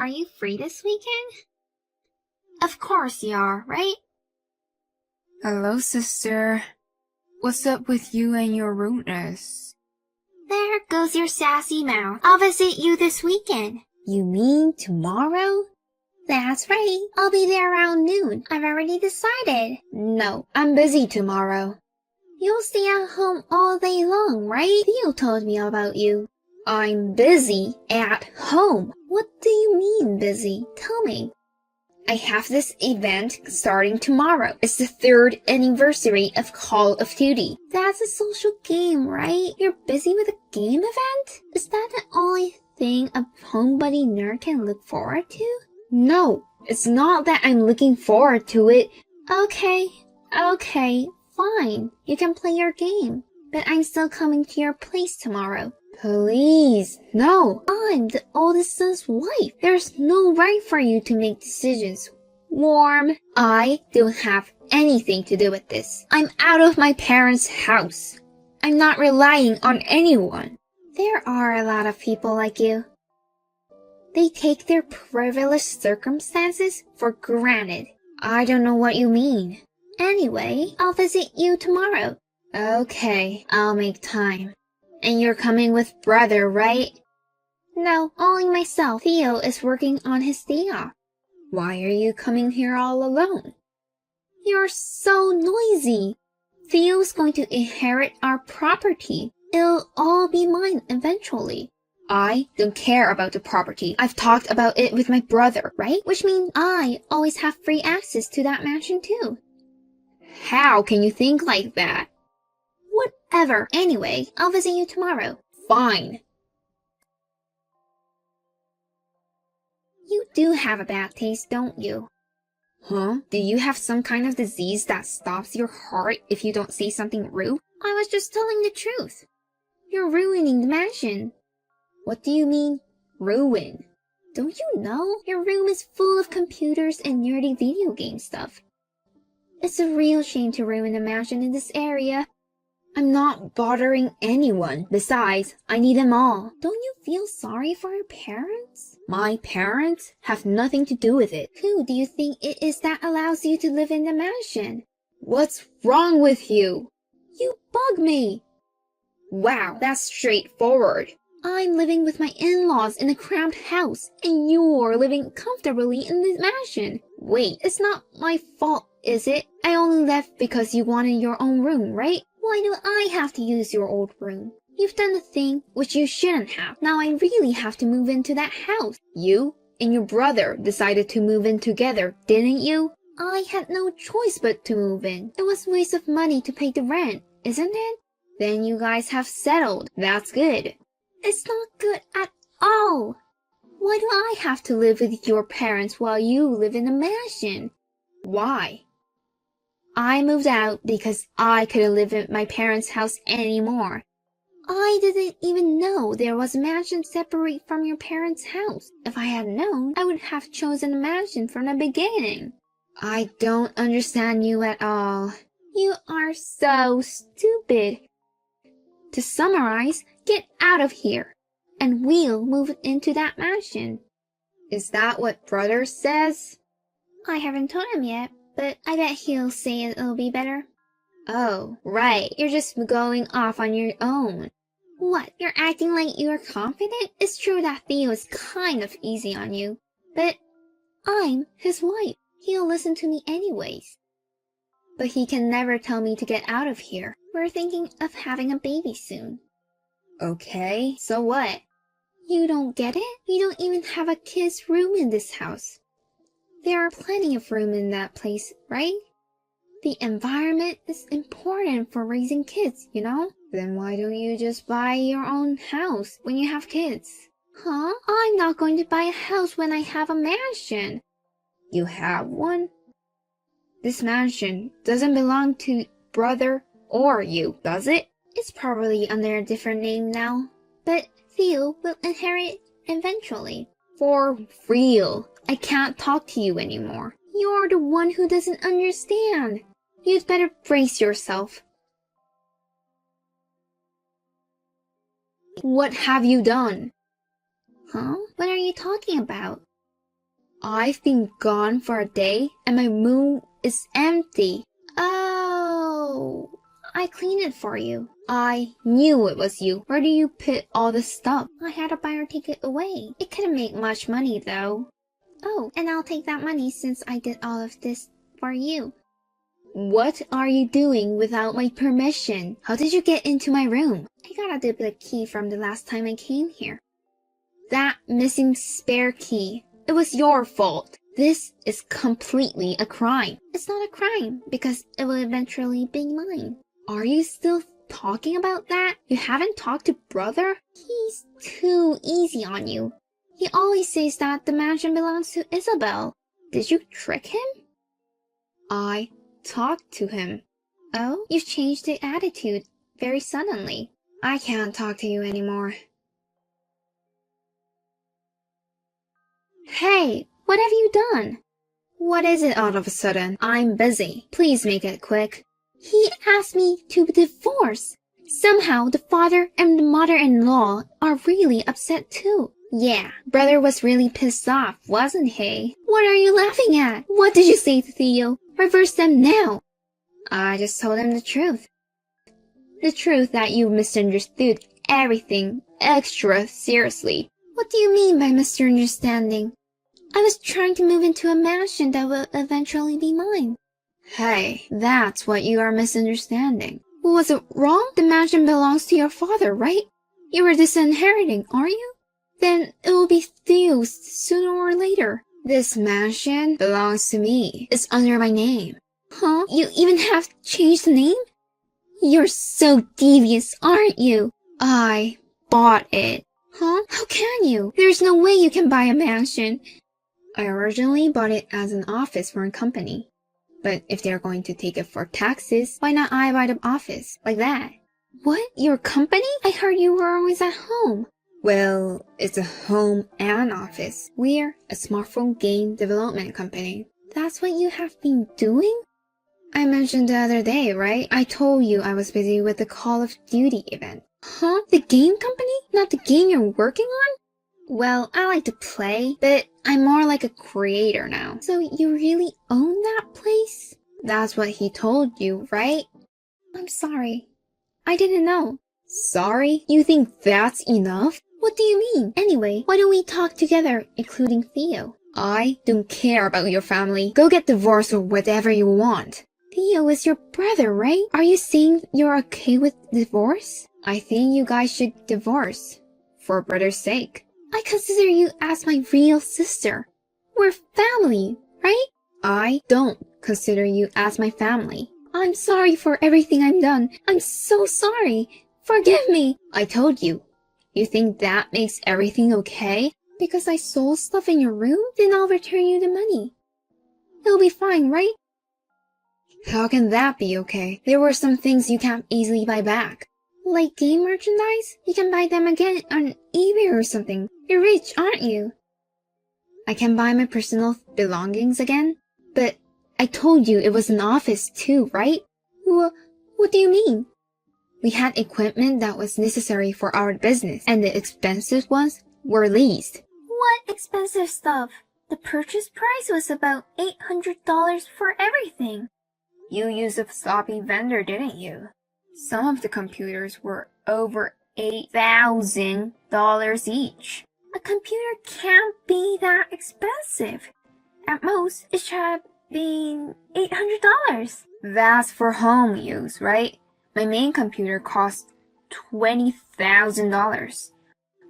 are you free this weekend? Of course you are, right? Hello, sister. What's up with you and your rudeness? There goes your sassy mouth. I'll visit you this weekend. You mean tomorrow? That's right. I'll be there around noon. I've already decided. No, I'm busy tomorrow. You'll stay at home all day long, right? Theo told me about you. I'm busy at home. What do you mean busy? Tell me. I have this event starting tomorrow. It's the 3rd anniversary of Call of Duty. That's a social game, right? You're busy with a game event? Is that the only thing a homebody nerd can look forward to? No, it's not that I'm looking forward to it. Okay, fine. You can play your game. But I'm still coming to your place tomorrow. Please, no. I'm the oldest son's wife. There's no right for you to make decisions. Warm. I don't have anything to do with this. I'm out of my parents' house. I'm not relying on anyone. There are a lot of people like you. They take their privileged circumstances for granted. I don't know what you mean. Anyway, I'll visit you tomorrow. Okay, I'll make time. And you're coming with brother, right? No, only myself. Theo is working on his day off. Why are you coming here all alone? You're so noisy. Theo's going to inherit our property. It'll all be mine eventually. I don't care about the property. I've talked about it with my brother, right? Which means I always have free access to that mansion too. How can you think like that? Whatever. Anyway, I'll visit you tomorrow. Fine. You do have a bad taste, don't you? Huh? Do you have some kind of disease that stops your heart if you don't say something rude? I was just telling the truth. You're ruining the mansion. What do you mean, ruin? Don't you know? Your room is full of computers and nerdy video game stuff. It's a real shame to ruin the mansion in this area. I'm not bothering anyone. Besides, I need them all. Don't you feel sorry for your parents? My parents have nothing to do with it. Who do you think it is that allows you to live in the mansion? What's wrong with you? You bug me. Wow, that's straightforward. I'm living with my in-laws in a cramped house, and you're living comfortably in this mansion. Wait, it's not my fault, is it? I only left because you wanted your own room, right? Why do I have to use your old room? You've done a thing which you shouldn't have. Now I really have to move into that house. You and your brother decided to move in together, didn't you? I had no choice but to move in. It was a waste of money to pay the rent, isn't it? Then you guys have settled. That's good. It's not good at all. Why do I have to live with your parents while you live in a mansion? Why? I moved out because I couldn't live in my parents' house anymore. I didn't even know there was a mansion separate from your parents' house. If I had known, I would have chosen a mansion from the beginning. I don't understand you at all. You are so stupid. To summarize, get out of here, and we'll move into that mansion. Is that what brother says? I haven't told him yet, but I bet he'll say it'll be better. Oh, right, you're just going off on your own. What, you're acting like you're confident? It's true that Theo is kind of easy on you, but I'm his wife. He'll listen to me anyways. But he can never tell me to get out of here. We're thinking of having a baby soon. Okay, so what? You don't get it? You don't even have a kid's room in this house. There are plenty of room in that place, right? The environment is important for raising kids, you know? Then why don't you just buy your own house when you have kids? Huh? I'm not going to buy a house when I have a mansion. You have one? This mansion doesn't belong to brother or you, does it? It's probably under a different name now, but Theo will inherit eventually. For real, I can't talk to you anymore. You're the one who doesn't understand. You'd better brace yourself. What have you done? Huh? What are you talking about? I've been gone for a day and my room is empty. Oh, I cleaned it for you. I knew it was you. Where do you put all the stuff? I had to buy or take it away. It couldn't make much money though. Oh, and I'll take that money since I did all of this for you. What are you doing without my permission? How did you get into my room? I got a duplicate key from the last time I came here. That missing spare key. It was your fault. This is completely a crime. It's not a crime because it will eventually be mine. Are you still talking about that? You haven't talked to brother? He's too easy on you. He always says that the mansion belongs to Isabel. Did you trick him? I talked to him. Oh, you've changed the attitude very suddenly. I can't talk to you anymore. Hey, what have you done? What is it all of a sudden? I'm busy. Please make it quick. He asked me to divorce. Somehow the father and the mother-in-law are really upset too. Yeah, brother was really pissed off, wasn't he? What are you laughing at? What did you say to Theo? Reverse them now. I just told him the truth. The truth that you misunderstood everything extra seriously. What do you mean by misunderstanding? I was trying to move into a mansion that will eventually be mine. Hey, that's what you are misunderstanding. Was it wrong? The mansion belongs to your father, right? You were disinheriting, aren't you? Then it will be Theo's sooner or later. This mansion belongs to me. It's under my name. Huh? You even have changed the name? You're so devious, aren't you? I bought it. Huh? How can you? There's no way you can buy a mansion. I originally bought it as an office for a company. But if they're going to take it for taxes, why not I buy the office? Like that. What? Your company? I heard you were always at home. Well, it's a home and office. We're a smartphone game development company. That's what you have been doing? I mentioned the other day, right? I told you I was busy with the Call of Duty event. Huh? The game company? Not the game you're working on? Well, I like to play, but I'm more like a creator now. So you really own that place? That's what he told you, right? I'm sorry. I didn't know. Sorry? You think that's enough? What do you mean? Anyway, why don't we talk together, including Theo? I don't care about your family. Go get divorced or whatever you want. Theo is your brother, right? Are you saying you're okay with divorce? I think you guys should divorce. For brother's sake. I consider you as my real sister. We're family, right? I don't consider you as my family. I'm sorry for everything I've done. I'm so sorry. Forgive me. I told you. You think that makes everything okay? Because I sold stuff in your room? Then I'll return you the money. It'll be fine, right? How can that be okay? There were some things you can't easily buy back. Like game merchandise? You can buy them again on eBay or something. You're rich, aren't you? I can buy my personal belongings again? But I told you it was an office too, right? What do you mean? We had equipment that was necessary for our business, and the expensive ones were leased. What expensive stuff? The purchase price was about $800 for everything. You used a sloppy vendor, didn't you? Some of the computers were over $8,000 each. A computer can't be that expensive. At most, it should have been $800. That's for home use, right? My main computer cost $20,000.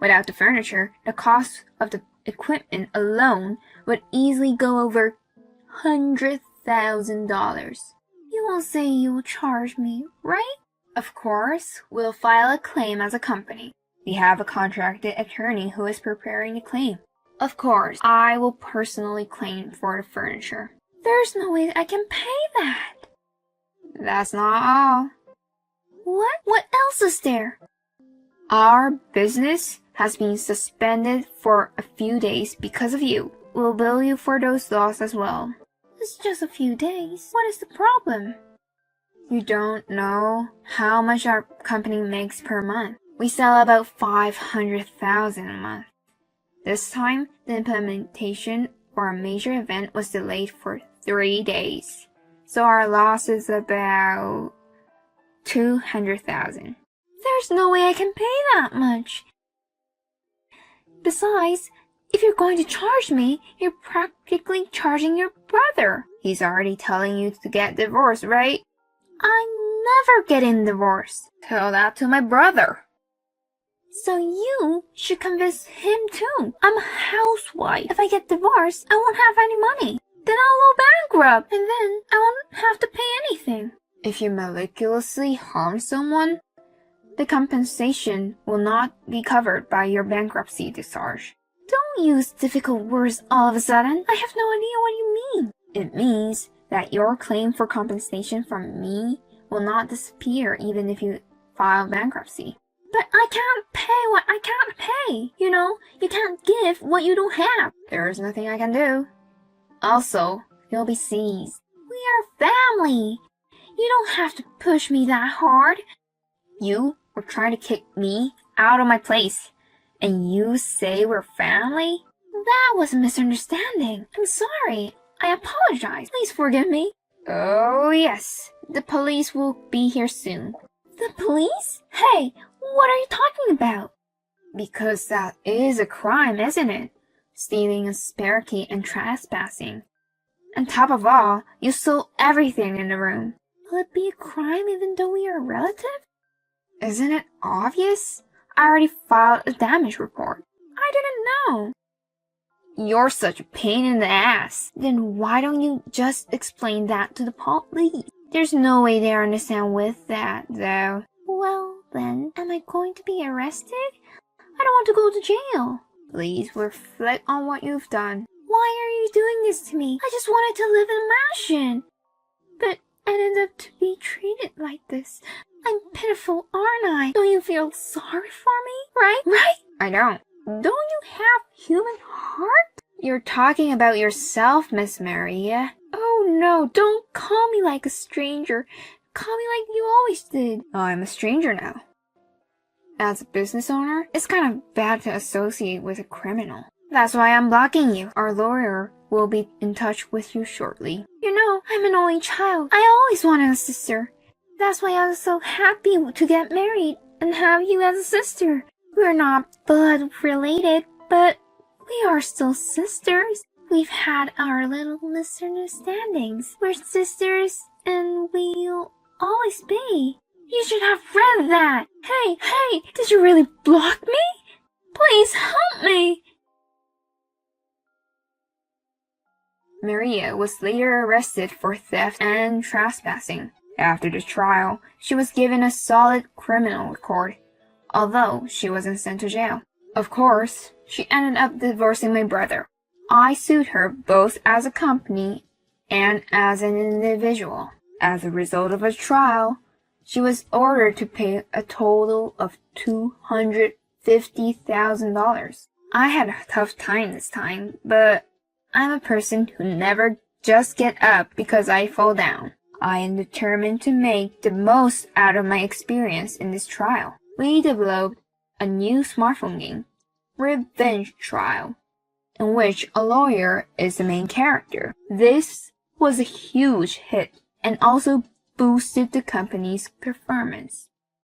Without the furniture, the cost of the equipment alone would easily go over $100,000. You won't say you'll charge me, right? Of course, we'll file a claim as a company. We have a contracted attorney who is preparing a claim. Of course, I will personally claim for the furniture. There's no way I can pay that. That's not all. What? What else is there? Our business has been suspended for a few days because of you. We'll bill you for those loss as well. It's just a few days. What is the problem? You don't know how much our company makes per month. We sell about $500,000 a month. This time, the implementation for a major event was delayed for 3 days. So our loss is about 200,000. There's no way I can pay that much. Besides, if you're going to charge me, you're practically charging your brother. He's already telling you to get divorced, right? I'm never getting divorced. Tell that to my brother. So you should convince him too. I'm a housewife. If I get divorced, I won't have any money. Then I'll go bankrupt, and then I won't have to pay anything. If you maliciously harm someone, the compensation will not be covered by your bankruptcy discharge. Don't use difficult words all of a sudden. I have no idea what you mean. It means that your claim for compensation from me will not disappear even if you file bankruptcy. But I can't pay what I can't pay. You know, you can't give what you don't have. There is nothing I can do. Also, you'll be seized. We are family. You don't have to push me that hard. You were trying to kick me out of my place, and you say we're family? That was a misunderstanding. I'm sorry. I apologize. Please forgive me. Oh, yes. The police will be here soon. The police? Hey, what are you talking about? Because that is a crime, isn't it? Stealing a spare key and trespassing. On top of all, you stole everything in the room. Will it be a crime even though we are relatives? Isn't it obvious? I already filed a damage report. I didn't know. You're such a pain in the ass. Then why don't you just explain that to the police? There's no way they understand with that, though. Well, then, am I going to be arrested? I don't want to go to jail. Please reflect on what you've done. Why are you doing this to me? I just wanted to live in a mansion. But I ended up to be treated like this. I'm pitiful, aren't I? Don't you feel sorry for me? Right? I don't. Don't you have human heart? You're talking about yourself, Miss Maria. Oh no, don't call me like a stranger. Call me like you always did. I'm a stranger now. As a business owner, it's kind of bad to associate with a criminal. That's why I'm blocking you. Our lawyer will be in touch with you shortly. You know, I'm an only child. I always wanted a sister. That's why I was so happy to get married and have you as a sister. We're not blood related, but we are still sisters. We've had our little misunderstandings. We're sisters and we'll always be. You should have read that. Hey, did you really block me? Please help me. Maria was later arrested for theft and trespassing. After the trial, she was given a solid criminal record, although she wasn't sent to jail. Of course, she ended up divorcing my brother. I sued her both as a company and as an individual. As a result of a trial, she was ordered to pay a total of $250,000. I had a tough time this time, but I'm a person who never just get up because I fall down. I am determined to make the most out of my experience in this trial. We developed a new smartphone game, Revenge Trial, in which a lawyer is the main character. This was a huge hit and also boosted the company's performance.